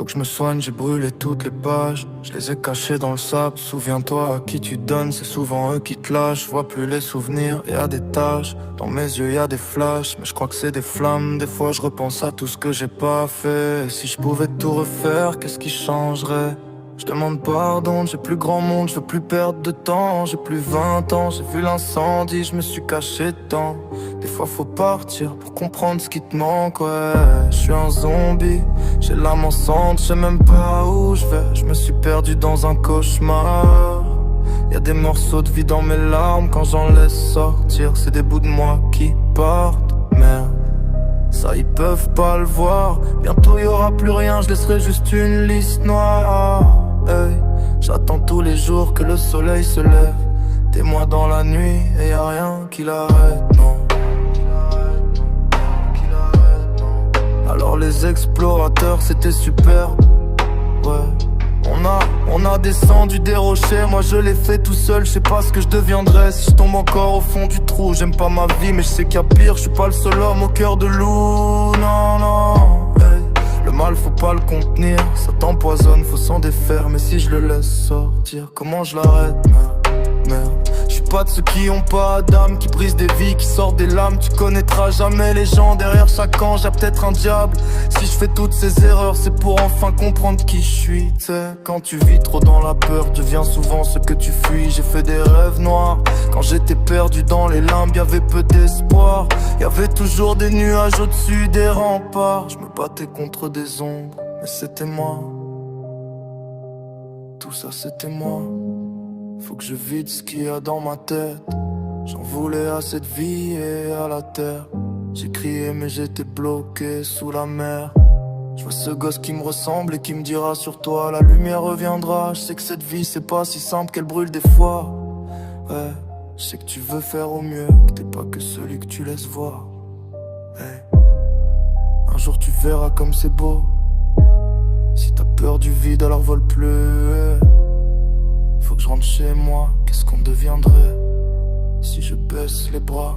que je me soigne, j'ai brûlé toutes les pages. Je les ai cachées dans le sable. Souviens-toi à qui tu donnes, c'est souvent eux qui te lâchent. Je vois plus les souvenirs, y'a des taches. Dans mes yeux y'a des flashs, mais je crois que c'est des flammes. Des fois je repense à tout ce que j'ai pas fait. Et si je pouvais tout refaire, qu'est-ce qui changerait? Je demande pardon, j'ai plus grand monde, je veux plus perdre de temps. J'ai plus 20 ans, j'ai vu l'incendie, je me suis caché dedans. Des fois faut partir pour comprendre ce qui te manque, ouais. Je suis un zombie, j'ai l'âme en cendre, je sais même pas où je vais. Je me suis perdu dans un cauchemar. Y'a des morceaux de vie dans mes larmes quand j'en laisse sortir. C'est des bouts de moi qui partent, merde. Ça ils peuvent pas le voir. Bientôt y aura plus rien, je laisserai juste une liste noire. Hey, j'attends tous les jours que le soleil se lève. Des mois dans la nuit et y'a rien qui l'arrête, non. Alors les explorateurs c'était super, ouais. On a descendu des rochers, moi je l'ai fait tout seul, je sais pas ce que je deviendrais si je tombe encore au fond du trou. J'aime pas ma vie mais je sais qu'il y a pire, je suis pas le seul homme au cœur de loup, non, non. Hey, le mal faut pas le contenir, ça t'empoisonne, faut s'en défaire. Mais si je le laisse sortir, comment je l'arrête? Merde. Je suis pas de ceux qui ont pas d'âme, qui brisent des vies, qui sortent des lames. Tu connaîtras jamais les gens, derrière chaque ange y'a peut-être un diable. Si je fais toutes ces erreurs, c'est pour enfin comprendre qui je suis. T'sais, quand tu vis trop dans la peur, deviens souvent ce que tu fuis. J'ai fait des rêves noirs, quand j'étais perdu dans les limbes, y'avait peu d'espoir. Y'avait toujours des nuages au-dessus des remparts. Je me battais contre des ombres, mais c'était moi. Tout ça c'était moi. Faut que je vide ce qu'il y a dans ma tête. J'en voulais à cette vie et à la terre. J'ai crié mais j'étais bloqué sous la mer. Je vois ce gosse qui me ressemble et qui me dira sur toi la lumière reviendra. Je sais que cette vie c'est pas si simple qu'elle brûle des fois. Ouais, je sais que tu veux faire au mieux, que t'es pas que celui que tu laisses voir. Hey. Un jour tu verras comme c'est beau. Si t'as peur du vide alors vole plus. Faut que je rentre chez moi, qu'est-ce qu'on deviendrait si je baisse les bras?